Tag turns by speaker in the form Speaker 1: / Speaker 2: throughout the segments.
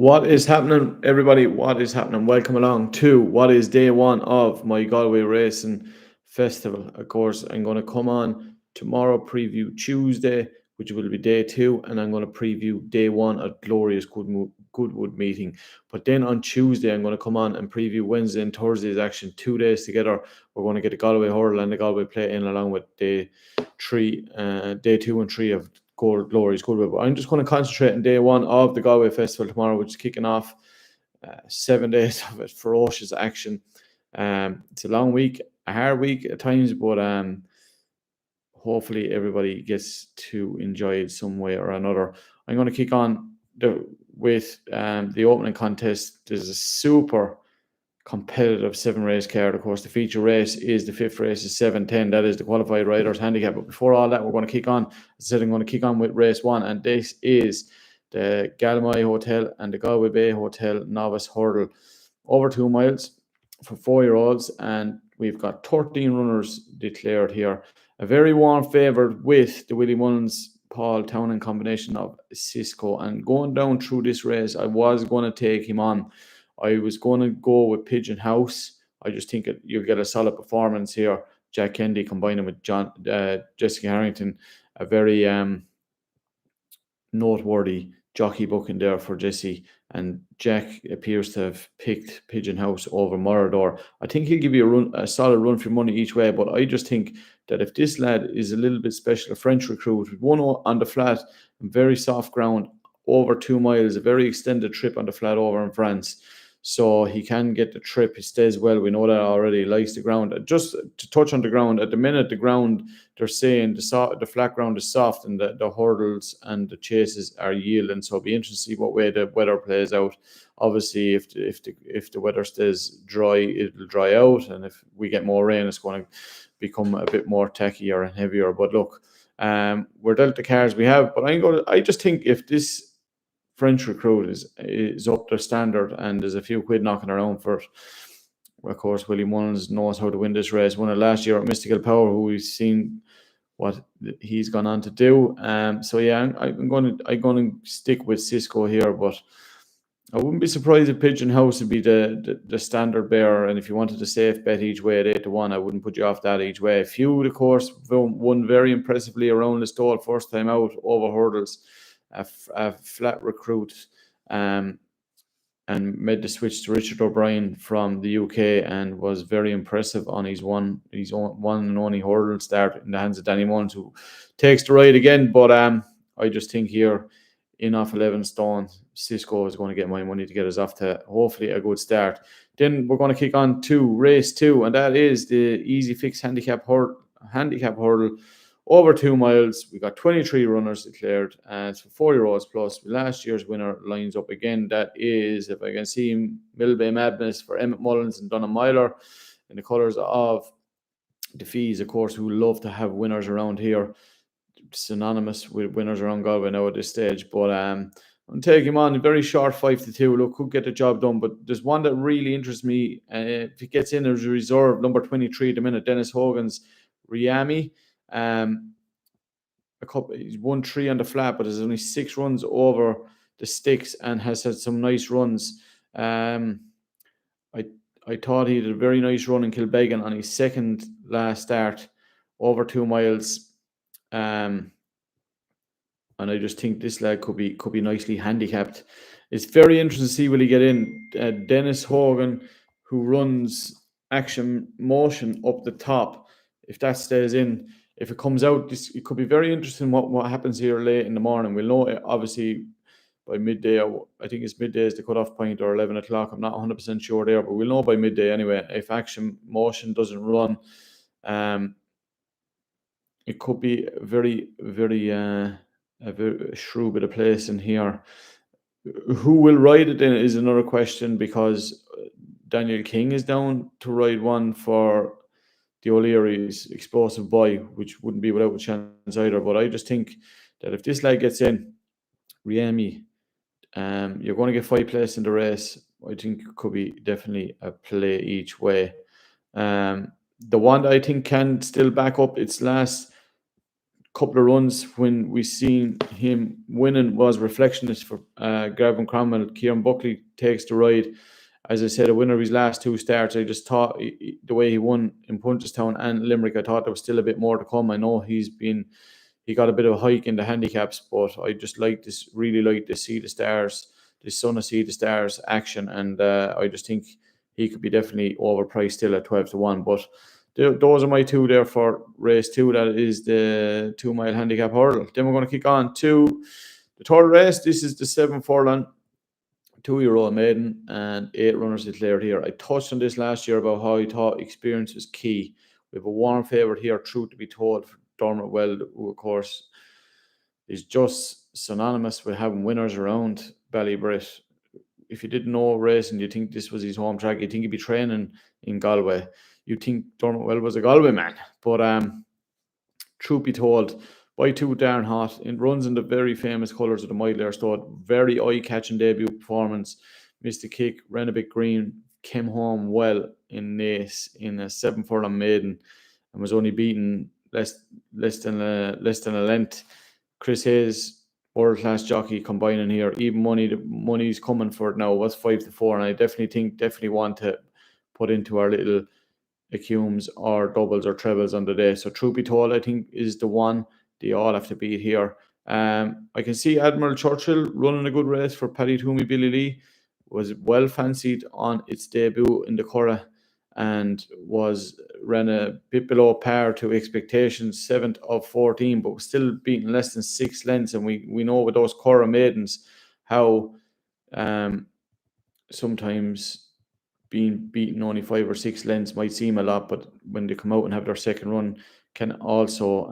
Speaker 1: What is happening, everybody? What is happening? Welcome along to what is day one of my Galway Racing Festival. Of course, I'm going to come on tomorrow, preview Tuesday, which will be day two, and I'm going to preview day one at Glorious Goodwood meeting. But then on Tuesday, I'm going to come on and preview Wednesday and Thursday's action, 2 days together. We're going to get the Galway Hurl and the Galway Play in along with day two and three of Glorious Goodwood. But I'm just going to concentrate on day one of the Galway Festival tomorrow, which is kicking off 7 days of it, ferocious action. It's a long week, a hard week at times, but hopefully everybody gets to enjoy it some way or another. I'm going to kick on with the opening contest. There's a super competitive 7 race card. Of course, the feature race is the fifth race is 7:10. That is the qualified riders handicap. But before all that, we're going to kick on. As I said, I'm going to kick on with race one, and this is the Galway Hotel and the Galway Bay Hotel Novice Hurdle over 2 miles for 4-year-olds, and we've got 13 runners declared here. A very warm favourite with the Willie Mullins Paul Townend combination of Cisco, and going down through this race, I was going to take him on. I was going to go with Pigeon House. I just think you'll get a solid performance here. Jack Kennedy combining with Jessica Harrington, a very noteworthy jockey booking there for Jesse. And Jack appears to have picked Pigeon House over Morador. I think he'll give you a solid run for money each way, but I just think that if this lad is a little bit special, a French recruit, with one on the flat, very soft ground, over 2 miles, a very extended trip on the flat over in France. So he can get the trip. He stays well. We know that already. He likes the ground. Just to touch on the ground, at the minute, the ground, they're saying the flat ground is soft, and the hurdles and the chases are yielding. So it'll be interesting to see what way the weather plays out. Obviously, if the weather stays dry, it'll dry out. And if we get more rain, it's going to become a bit more tackier and heavier. But look, we're dealt the cards we have. But I just think if this French recruit is up to standard, and there's a few quid knocking around for it. Of course, Willie Mullins knows how to win this race. Won it last year at Mystical Power, who we've seen what he's gone on to do. So yeah, I'm going to stick with Cisco here, but I wouldn't be surprised if Pigeon House would be the standard bearer. And if you wanted a safe bet each way at 8-1, I wouldn't put you off that each way. Feud, of course, won very impressively around the stall first time out over hurdles. A flat recruit, and made the switch to Richard O'Brien from the UK, and was very impressive on his one and only hurdle start in the hands of Danny Mullins, who takes the ride again. But I just think here, in off 11 stone, Cisco is going to get my money to get us off to hopefully a good start. Then we're going to kick on to race 2, and that is the Easy Fix handicap hurdle over 2 miles. We got 23 runners declared, and it's for 4-year-olds plus. Last year's winner lines up again. That is, if I can see him, Millbay Madness for Emmett Mullins and Donna Myler, in the colours of the Fees, of course, who love to have winners around here, synonymous with winners around Galway now at this stage. But I'm taking him on a very short 5-2. Look, could get the job done, but there's one that really interests me. If he gets in as a reserve, number 23 at the minute, Dennis Hogan's Riami. He's won 3 on the flat, but there's only 6 runs over the sticks and has had some nice runs. I thought he did a very nice run in Kilbeggan on his second last start over 2 miles. And I just think this lad could be nicely handicapped. It's very interesting to see will he get in. Dennis Hogan, who runs Action Motion up the top, if that stays in. If it comes out, it could be very interesting what happens here late in the morning. We'll know, obviously, by midday. I think it's midday is the cutoff point, or 11 o'clock. I'm not 100% sure there, but we'll know by midday anyway. If Action Motion doesn't run, it could be a very shrewd bit of place in here. Who will ride it in is another question, because Daniel King is down to ride one for the O'Leary's Explosive Boy, which wouldn't be without a chance either. But I just think that if this lad gets in, Riemi, you're going to get 5 places in the race. I think it could be definitely a play each way. The one that I think can still back up its last couple of runs when we seen him winning was reflectionist for Gavin Cromwell. Kieran Buckley takes the ride. As I said, a winner of his last 2 starts. I just thought the way he won in Punchestown and Limerick, I thought there was still a bit more to come. I know he got a bit of a hike in the handicaps, but I just really like to see the stars, this Son of See the Stars action, and I just think he could be definitely overpriced still at 12-1. But those are my 2 there for race 2. That is the 2 mile handicap hurdle. Then we're going to kick on to the third race. This is the 7 furlong 2-year-old maiden and 8 runners declared here. I touched on this last year about how I thought experience was key. We have a warm favourite here, truth to be told, for Dermot Weld, who of course is just synonymous with having winners around Ballybrit. If you didn't know racing, you think this was his home track, you think he'd be training in Galway. You think Dermot Weld was a Galway man. But truth be told, by 2 darn hot, it runs in the very famous colours of the Mile Air Stud. Very eye-catching debut performance. Missed the kick, ran a bit green, came home well in Naas in a 7 furlong maiden, and was only beaten less than a length. Chris Hayes, world-class jockey, combining here. Even money, the money's coming for it now. Was 5-4, and I definitely want to put into our little Acumes or doubles or trebles on the day. So truth be told, I think is the one they all have to beat here. I can see Admiral Churchill running a good race for Paddy Toomey Billy Lee. Was well fancied on its debut in the Curragh and ran a bit below par to expectations, 7th of 14, but was still beating less than 6 lengths. And we know with those Curragh maidens how sometimes being beaten only 5 or 6 lengths might seem a lot, but when they come out and have their second run can also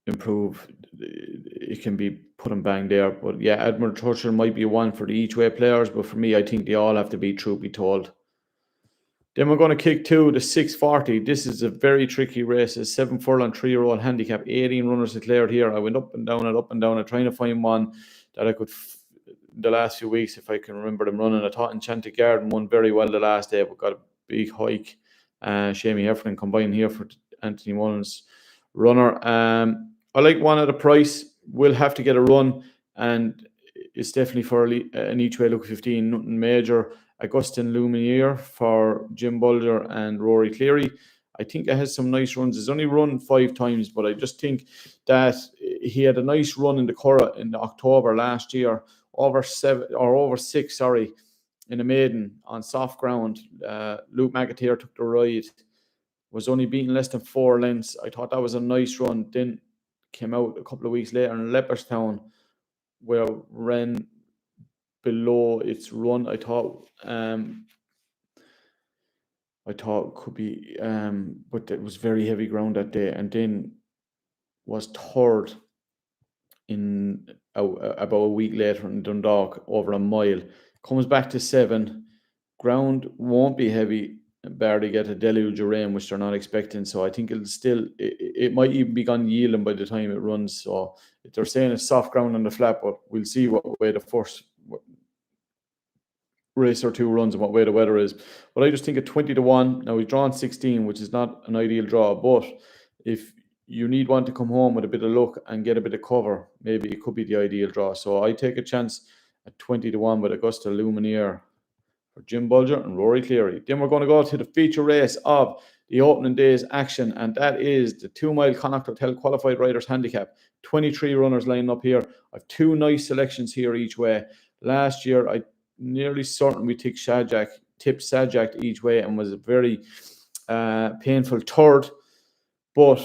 Speaker 1: improve. It can be put and bang there. But yeah, Admiral Churchill might be one for the each way players, but for me, I think they all have to be, truth be told. Then we're going to kick to the 640. This is a very tricky race. A 7 furlong 3-year-old handicap, 18 runners declared here. I went up and down and trying to find one that I could the last few weeks, if I can remember them running. I thought Enchanted Garden won very well the last day, but got a big hike. Shamie Heffernan combined here for Anthony Mullins runner. I like one at a price. We'll have to get a run, and it's definitely for an each way look 15. Nothing major. Augustin Lumiere for Jim Bulger and Rory Cleary. I think it has some nice runs. It's only run 5 times, but I just think that he had a nice run in the Curragh in October last year, over 6, in a maiden on soft ground. Luke McAteer took the ride, was only beaten less than 4 lengths. I thought that was a nice run. Then came out a couple of weeks later in Leopardstown, where ran below its run. I thought could be, but it was very heavy ground that day, and then was third in about a week later in Dundalk over a mile. Comes back to 7. Ground won't be heavy, barely get a deluge of rain, which they're not expecting. So I think it might even be gone yielding by the time it runs. So they're saying it's soft ground on the flat, but we'll see what way the first race or 2 runs and what way the weather is. But I just think at 20-1, now we've drawn 16, which is not an ideal draw, but if you need one to come home with a bit of luck and get a bit of cover, maybe it could be the ideal draw. So I take a chance at 20-1 with Augusta Lumiere for Jim Bulger and Rory Cleary. Then we're going to go to the feature race of the opening day's action, and that is the 2 mile Connacht Hotel Qualified Riders Handicap. 23 runners lining up here. I have 2 nice selections here each way. Last year, I nearly certain we tipped Sajak each way and was a very painful third, but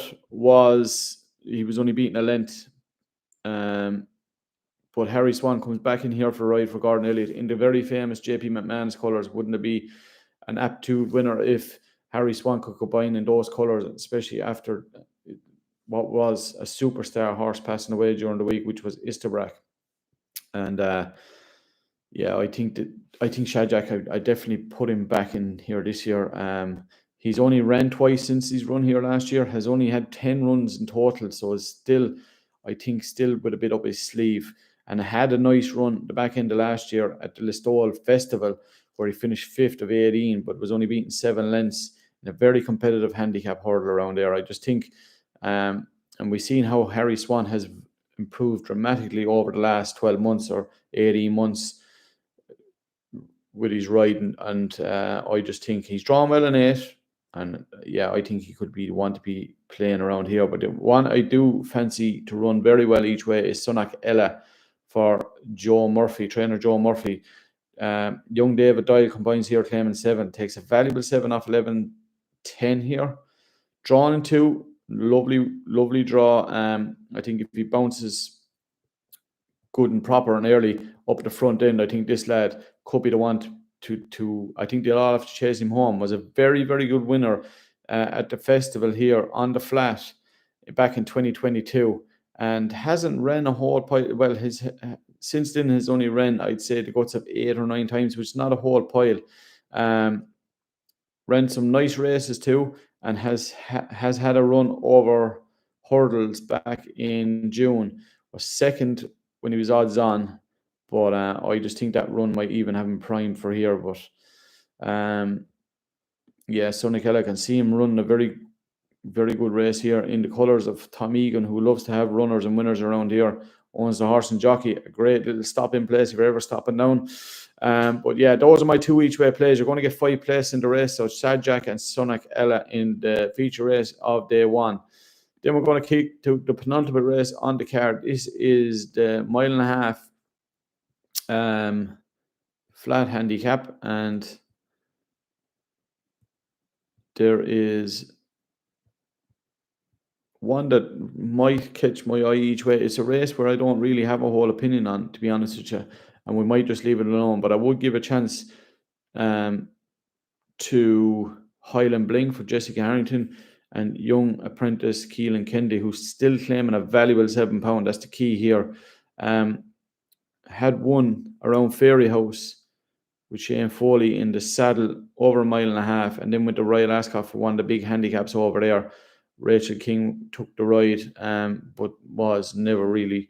Speaker 1: he was only beaten a length. But Harry Swan comes back in here for a ride for Gordon Elliott in the very famous JP McMahon's colours. Wouldn't it be an aptitude winner if Harry Swan could combine in those colours, especially after what was a superstar horse passing away during the week, which was Istabrak. And I think Shajak, I definitely put him back in here this year. He's only ran twice since he's run here last year, has only had 10 runs in total, so is still with a bit up his sleeve, and had a nice run the back end of last year at the Listowel Festival, where he finished 5th of 18, but was only beaten 7 lengths in a very competitive handicap hurdle around there. I just think And we've seen how Harry Swan has improved dramatically over the last 12 months or 18 months with his riding. And I just think he's drawn well in 8. And yeah, I think he could be the one to be playing around here. But the one I do fancy to run very well each way is Sunak Ella for Joe Murphy, trainer Joe Murphy. Young David Doyle combines here, claiming 7, takes a valuable 7 off 11.10 here. Drawn in 2, lovely draw. I think if he bounces good and proper and early up the front end, I think this lad could be the one to I think they'll all have to chase him home. Was a very good winner at the festival here on the flat back in 2022, and hasn't ran a whole pile. Well, his since then has only ran, I'd say, the guts of 8 or 9 times, which is not a whole pile. Ran some nice races too, and has had a run over hurdles back in June. Was second when he was odds on, but I just think that run might even have him primed for here. But yeah, Sonny Keller, can see him running a very good race here in the colours of Tom Egan, who loves to have runners and winners around here. Owns the Horse and Jockey, a great little stop in place if you're ever stopping down. But yeah, those are my 2 each way plays. You're going to get 5 places in the race. So Sadjak and Sunak Ella in the feature race of day 1. Then we're going to kick to the penultimate race on the card. This is the 1.5 mile flat handicap, and there is one that might catch my eye each way. It's a race where I don't really have a whole opinion on, to be honest with you, and we might just leave it alone. But I would give a chance to Highland Bling for Jessica Harrington and young apprentice Keelan Kendi, who's still claiming a valuable £7. That's the key here. Had won around Fairy House with Shane Foley in the saddle over 1.5 miles, and then went to Royal Ascot for one of the big handicaps over there. Rachel King took the ride, but was never in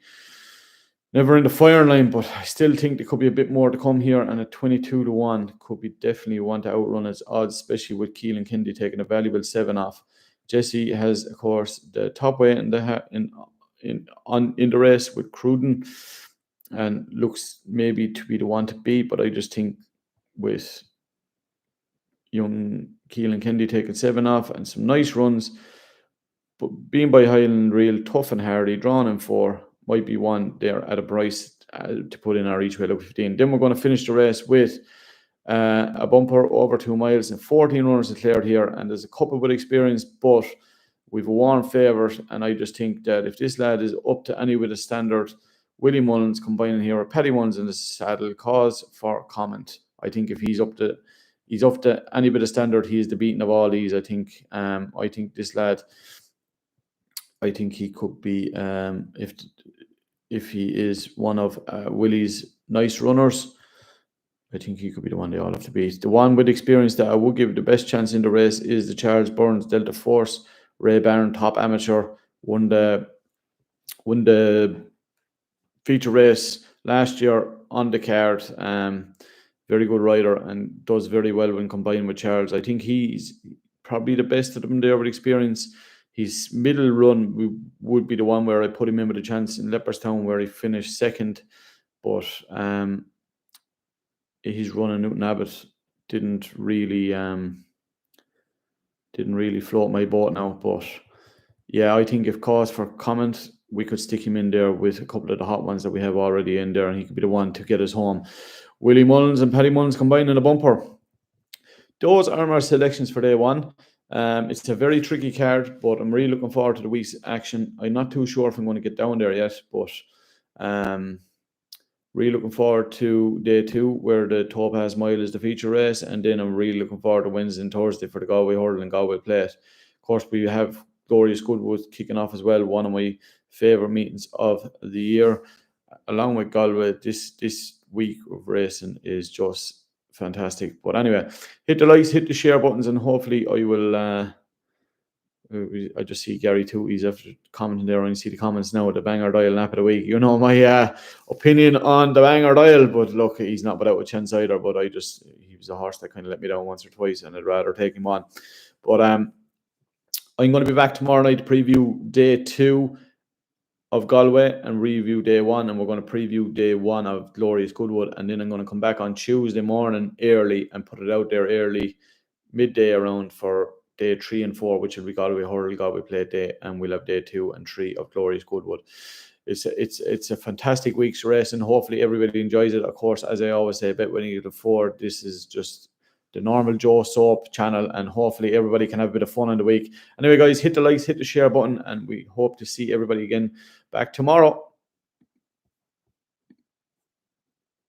Speaker 1: the firing line. But I still think there could be a bit more to come here, and at 22-1 could be definitely one to outrun its odds, especially with Keelan Kendi taking a valuable 7 off. Jesse has, of course, the top weight in the race with Cruden, and looks maybe to be the one to beat. But I just think with young Keelan Kendi taking 7 off and some nice runs, but being by Highland Real, tough and hardy, drawn in 4, might be one there at a price to put in our each way look 15. Then we're going to finish the race with a bumper over 2 miles and 14 runners declared here, and there's a couple with experience, but we've a warm favourite, and I just think that if this lad is up to any with a standard, Willie Mullins combining here with Paddy Mullins in the saddle, cause for comment. I think if he's up to any bit of standard, he's the beating of all these. I think this lad, I think he could be, if he is one of Willie's nice runners, I think he could be the one they all have to beat. The one with experience that I would give the best chance in the race is the Charles Burns Delta Force. Ray Barron, top amateur, won the feature race last year on the card. Very good rider and does very well when combined with Charles. I think he's probably the best of them there with experience. His middle run would be the one where I put him in with a chance in Leopardstown, where he finished second. But his run in Newton Abbott didn't really float my boat now. But yeah, I think if cause for comment, we could stick him in there with a couple of the hot ones that we have already in there, and he could be the one to get us home. Willie Mullins and Paddy Mullins combined in a bumper. Those are my selections for day 1. It's a very tricky card, but I'm really looking forward to the week's action. I'm not too sure if I'm going to get down there yet, but really looking forward to day 2, where the Topaz Mile is the feature race, and then I'm really looking forward to Wednesday and Thursday for the Galway Hurdle and Galway Plate. Of course, we have Glorious Goodwood kicking off as well, one of my favourite meetings of the year. Along with Galway, this week of racing is just fantastic. But anyway, hit the likes, hit the share buttons, and hopefully I will I just see Gary too. He's after commenting there, and you see the comments now with the Bangor Dial nap of the week. You know my opinion on the Bangor Dial, but look, he's not without a chance either. But he was a horse that kind of let me down once or twice, and I'd rather take him on. But I'm going to be back tomorrow night to preview day 2 of Galway and review day 1, and we're going to preview day 1 of Glorious Goodwood, and then I'm going to come back on Tuesday morning early and put it out there early, midday around, for day 3 and 4, which will be Galway Hurl, Galway Plate Day, and we'll have day 2 and 3 of Glorious Goodwood. It's a fantastic week's race, and hopefully everybody enjoys it. Of course, as I always say, Bet Winning to 4, this is just the normal Joe Soap channel, and hopefully everybody can have a bit of fun in the week. Anyway, guys, hit the likes, hit the share button, and we hope to see everybody again back tomorrow.